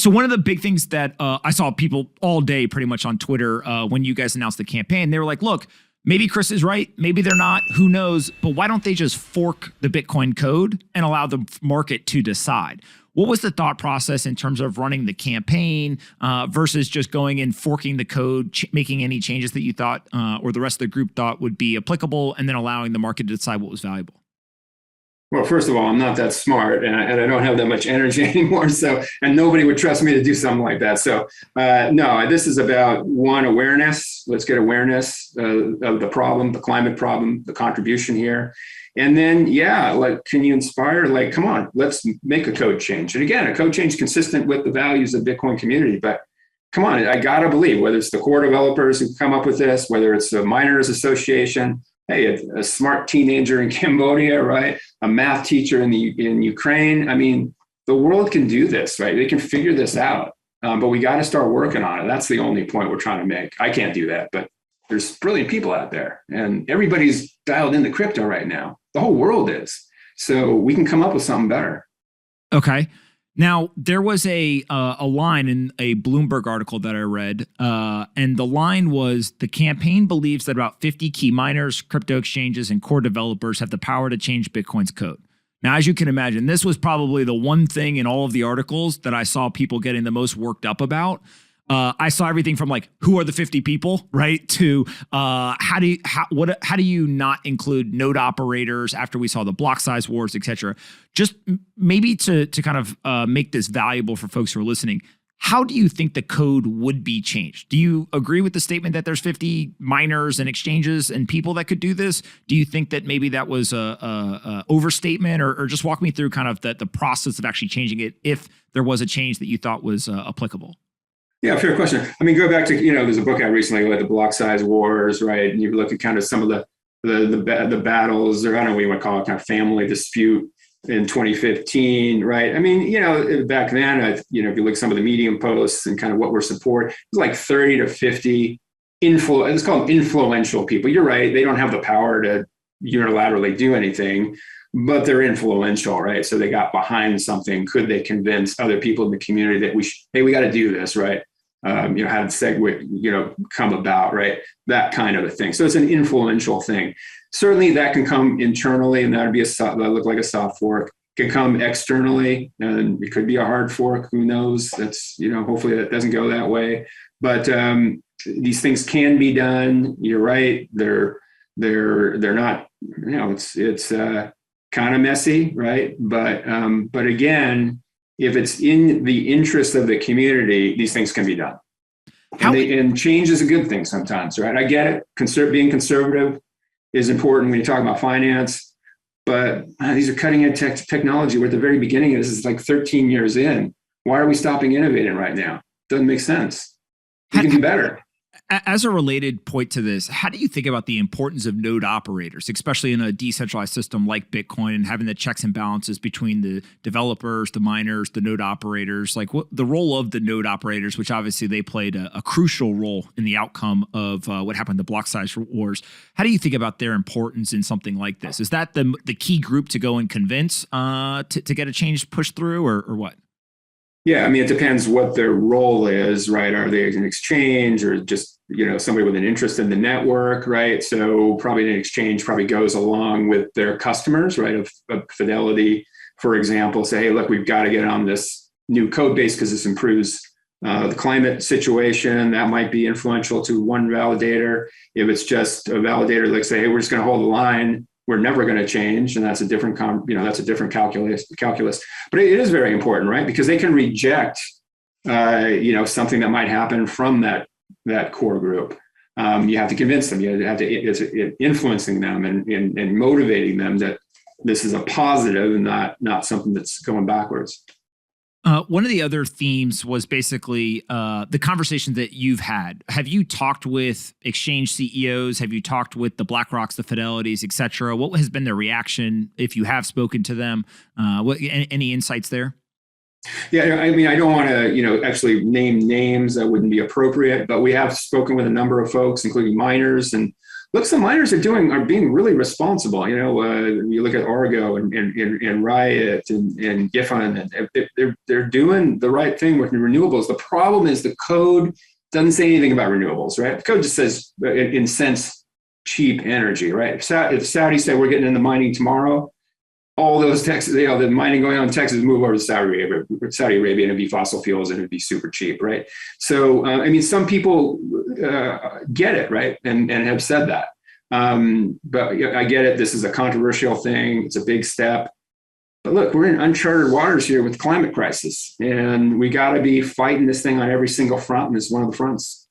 So one of the big things that I saw people all day pretty much on Twitter when you guys announced the campaign, they were like, look, maybe Chris is right. Maybe they're not. Who knows? But why don't they just fork the Bitcoin code and allow the market to decide? What was the thought process in terms of running the campaign versus just going and forking the code, making any changes that you thought or the rest of the group thought would be applicable, and then allowing the market to decide what was valuable? Well, first of all, I'm not that smart and I don't have that much energy anymore. So, and nobody would trust me to do something like that. So, no, this is about one, awareness. Let's get awareness of the problem, the climate problem, the contribution here. And then, yeah, like, can you inspire? Like, come on, let's make a code change. And again, a code change consistent with the values of the Bitcoin community. But come on, I got to believe, whether it's the core developers who come up with this, whether it's the Miners Association, hey, a smart teenager in Cambodia, right? A math teacher in Ukraine. I mean, the world can do this, right? They can figure this out, but we got to start working on it. That's the only point we're trying to make. I can't do that, but there's brilliant people out there, and everybody's dialed into crypto right now. The whole world is. So we can come up with something better. Okay. Now, there was a line in a Bloomberg article that I read, and the line was, the campaign believes that about 50 key miners, crypto exchanges, and core developers have the power to change Bitcoin's code. Now, as you can imagine, this was probably the one thing in all of the articles that I saw people getting the most worked up about. I saw everything from like, who are the 50 people, right? To how do you not include node operators after we saw the block size wars, et cetera? Just maybe to kind of make this valuable for folks who are listening. How do you think the code would be changed? Do you agree with the statement that there's 50 miners and exchanges and people that could do this? Do you think that maybe that was a overstatement, or just walk me through kind of the process of actually changing it if there was a change that you thought was applicable? Yeah, fair question. I mean, go back to, there's a book out recently, like the block size wars, right? And you look at kind of some of the battles, or I don't know what you want to call it, kind of family dispute in 2015, right? I mean, back then, if you look at some of the Medium posts and kind of what we're support, it was like 30 to 50 let's call them influential people. You're right. They don't have the power to unilaterally do anything, but they're influential, right? So they got behind something. Could they convince other people in the community that we got to do this, right? How did Segwit, come about, right? That kind of a thing. So it's an influential thing. Certainly that can come internally, and that look like a soft fork. Can come externally, and it could be a hard fork. Who knows? That's, hopefully that doesn't go that way. But these things can be done. You're right. They're not, it's kind of messy, right? But again, if it's in the interest of the community, these things can be done. And change is a good thing sometimes, right? I get it. Being conservative is important when you talk about finance, but these are cutting edge technology. We're at the very beginning of this. Is like 13 years in. Why are we stopping innovating right now? Doesn't make sense. You can do better. As a related point to this, how do you think about the importance of node operators, especially in a decentralized system like Bitcoin, and having the checks and balances between the developers, the miners, the node operators? Like, what the role of the node operators, which obviously they played a crucial role in the outcome of what happened in the block size wars. How do you think about their importance in something like this? Is that the key group to go and convince to get a change pushed through, or what? Yeah, I mean, it depends what their role is, right? Are they an exchange, or just, somebody with an interest in the network, right? So probably an exchange probably goes along with their customers, right? Of Fidelity, for example, say, hey, look, we've got to get on this new code base because this improves the climate situation. That might be influential to one validator. If it's just a validator, like say, hey, we're just going to hold the line, we're never going to change, and that's a different, that's a different calculus. But it is very important, right? Because they can reject, something that might happen from that core group. You have to convince them. You have to influencing them and motivating them that this is a positive and not something that's going backwards. One of the other themes was basically the conversation that you've had. Have you talked with exchange CEOs? Have you talked with the BlackRocks, the Fidelities, et cetera? What has been their reaction if you have spoken to them? Any insights there? Yeah, I mean, I don't want to, actually name names. That wouldn't be appropriate. But we have spoken with a number of folks, including miners. And look, some miners are being really responsible. You look at Argo and Riot and Giffen, and they're doing the right thing with renewables. The problem is the code doesn't say anything about renewables, right? The code just says, in sense, cheap energy, right? If Saudi said we're getting into mining tomorrow, all those Texas, the mining going on in Texas move over to Saudi Arabia, and it'd be fossil fuels and it'd be super cheap, right? So, some people get it, right? And have said that. But I get it. This is a controversial thing. It's a big step. But look, we're in uncharted waters here with climate crisis, and we got to be fighting this thing on every single front, and it's one of the fronts.